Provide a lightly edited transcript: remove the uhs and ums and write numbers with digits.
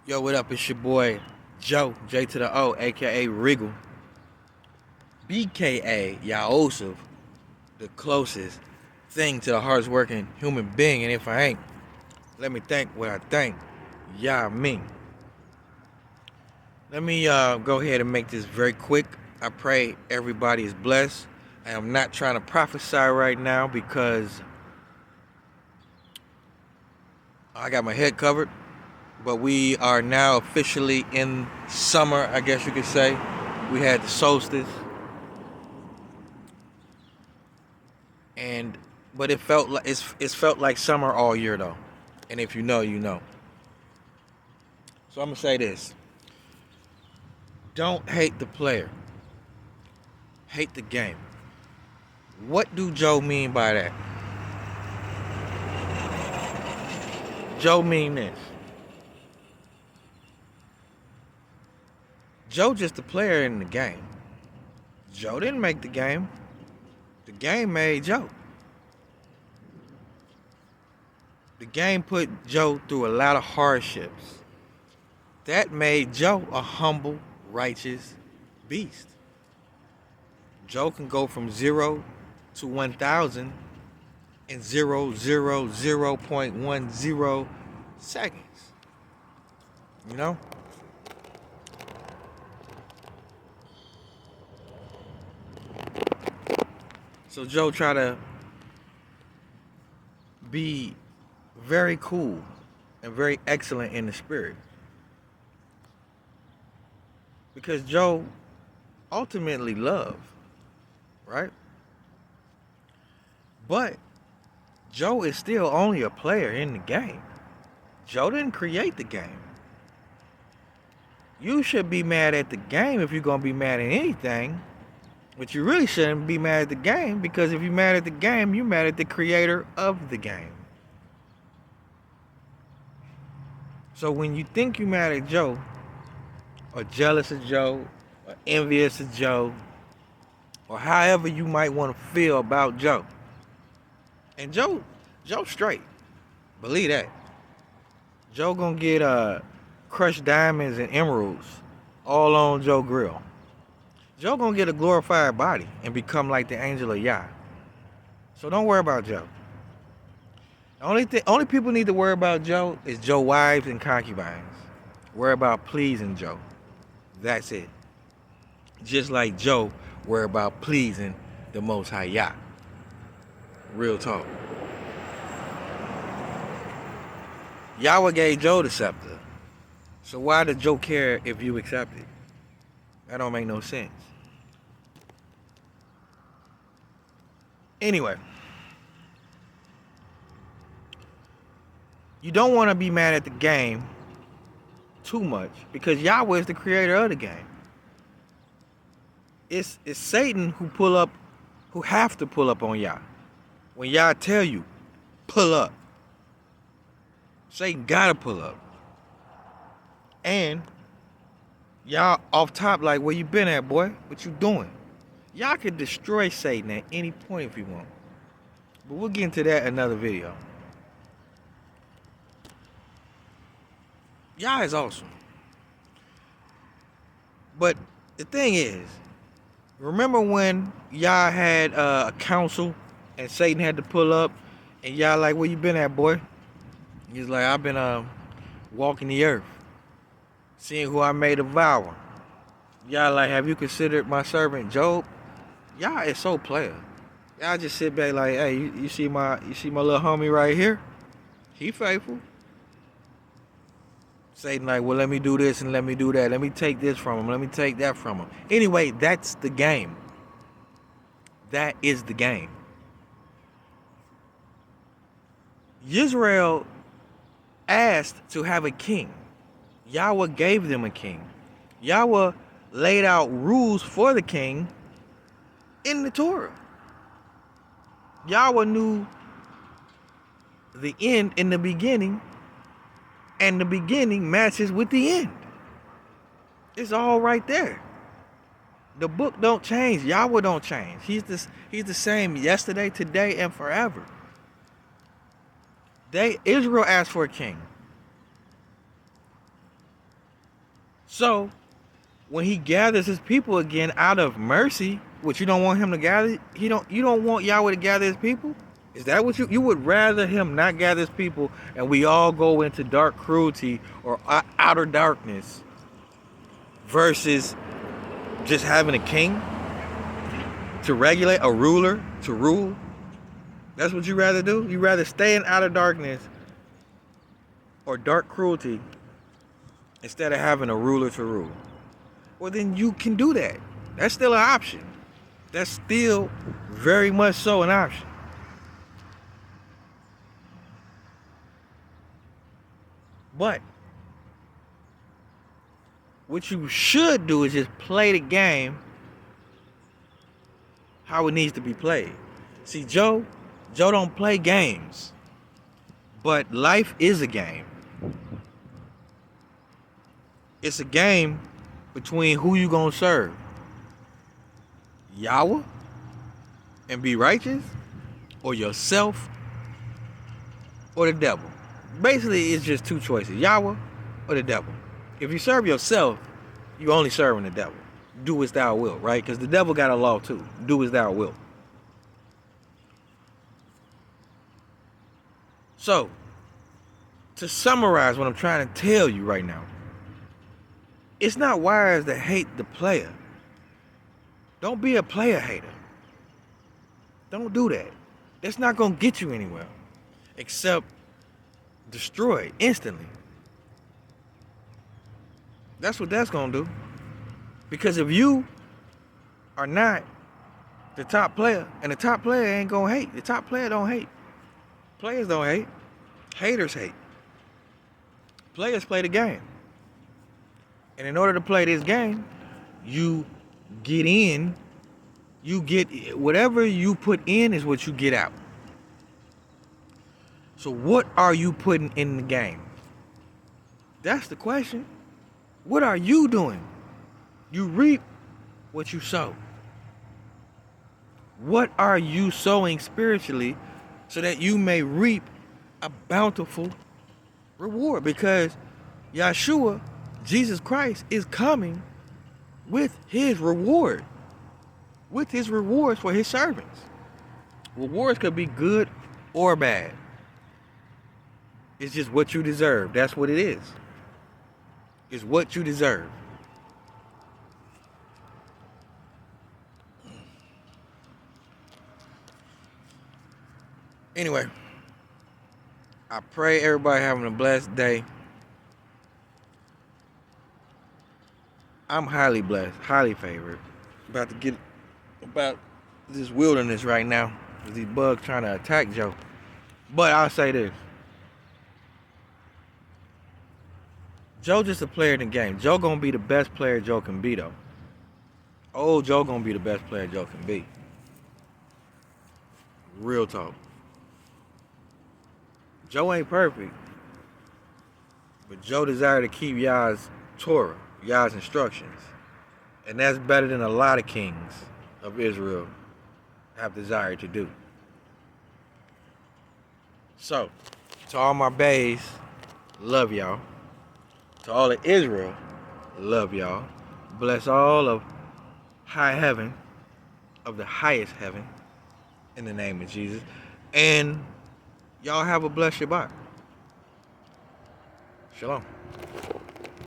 Yo, what up? It's your boy Joe, J to the O, aka Wriggle, BKA Yaosef, the closest thing to the hardest working human being. And if I ain't, let me think what I think. Yeah, me. Let me go ahead and make this very quick. I pray everybody is blessed. I am not trying to prophesy right now because I got my head covered. But we are now officially in summer, I guess you could say. We had the solstice. And but it felt like it's felt like summer all year though. And if you know, you know. So I'm gonna say this. Don't hate the player. Hate the game. What do Joe mean by that? Joe mean this. Joe just a player in the game. Joe didn't make the game. The game made Joe. The game put Joe through a lot of hardships. That made Joe a humble, righteous beast. Joe can go from 0 to 1,000 in 0.10 seconds. You know? So Joe try to be very cool and very excellent in the spirit. Because Joe ultimately love, right? But Joe is still only a player in the game. Joe didn't create the game. You should be mad at the game if you're going to be mad at anything. But you really shouldn't be mad at the game, because if you're mad at the game, you're mad at the creator of the game. So when you think you're mad at Joe, or jealous of Joe, or envious of Joe, or however you might want to feel about Joe, and Joe straight, believe that. Joe gonna get crushed diamonds and emeralds all on Joe grill. Joe gonna get a glorified body and become like the angel of Yah. So don't worry about Joe. Only people need to worry about Joe is Joe wives and concubines. Worry about pleasing Joe. That's it. Just like Joe worry about pleasing the Most High Yah. Real talk. Yahweh gave Joe the scepter. So why did Joe care if you accept it? That don't make no sense. Anyway, you don't want to be mad at the game too much, because Yahweh is the creator of the game. It's Satan who have to pull up on Yah. When Yah tell you, pull up. Satan gotta pull up. And y'all off top like, where you been at, boy? What you doing? Y'all can destroy Satan at any point if you want. But we'll get into that in another video. Yah is awesome. But the thing is, remember when Yah had a council and Satan had to pull up, and Yah like, where you been at, boy? He's like, I've been walking the earth, seeing who I may devour. Y'all like, have you considered my servant Job? Y'all is so player. Y'all just sit back like, hey, you see my little homie right here? He faithful. Satan like, well, let me do this and let me do that. Let me take this from him. Let me take that from him. Anyway, that's the game. That is the game. Israel asked to have a king. Yahweh gave them a king. Yahweh laid out rules for the king in the Torah. Yahweh knew the end in the beginning, and the beginning matches with the end. It's all right there. The book don't change. Yahweh don't change. He's the same yesterday, today, and forever. Israel asked for a king. So when he gathers his people again out of mercy, which you don't want him to gather, you don't want Yahweh to gather his people? Is that what you would rather him not gather his people and we all go into dark cruelty or outer darkness versus just having a king to regulate, a ruler to rule? That's what you rather do? You rather stay in outer darkness or dark cruelty instead of having a ruler to rule? Well, then you can do that. That's still an option. That's still very much so an option. But what you should do is just play the game how it needs to be played. See, Joe don't play games, but life is a game. It's a game between who you gonna serve, Yahweh and be righteous, or yourself or the devil. Basically, it's just two choices, Yahweh or the devil. If you serve yourself, you only serving the devil. Do as thou wilt, right? Because the devil got a law too. Do as thou wilt. So, to summarize what I'm trying to tell you right now, it's not wise to hate the player. Don't be a player hater. Don't do that. That's not going to get you anywhere. Except destroy instantly. That's what that's going to do. Because if you are not the top player, and the top player ain't going to hate. The top player don't hate. Players don't hate. Haters hate. Players play the game. And in order to play this game, you get in, you get, whatever you put in is what you get out. So what are you putting in the game? That's the question. What are you doing? You reap what you sow. What are you sowing spiritually so that you may reap a bountiful reward? Because Yahshua, Jesus Christ, is coming with his reward. With his rewards for his servants. Rewards could be good or bad. It's just what you deserve. That's what it is. It's what you deserve. Anyway, I pray everybody having a blessed day. I'm highly blessed, highly favored. About to get about this wilderness right now. These bugs trying to attack Joe. But I'll say this. Joe just a player in the game. Joe gonna be the best player Joe can be though. Oh, Joe gonna be the best player Joe can be. Real talk. Joe ain't perfect. But Joe desire to keep Yah's Torah, Yah's instructions. And that's better than a lot of kings of Israel have desired to do. So, to all my bays, love y'all. To all of Israel, love y'all. Bless all of high heaven, of the highest heaven, in the name of Jesus. And y'all have a blessed Shabbat. Shalom.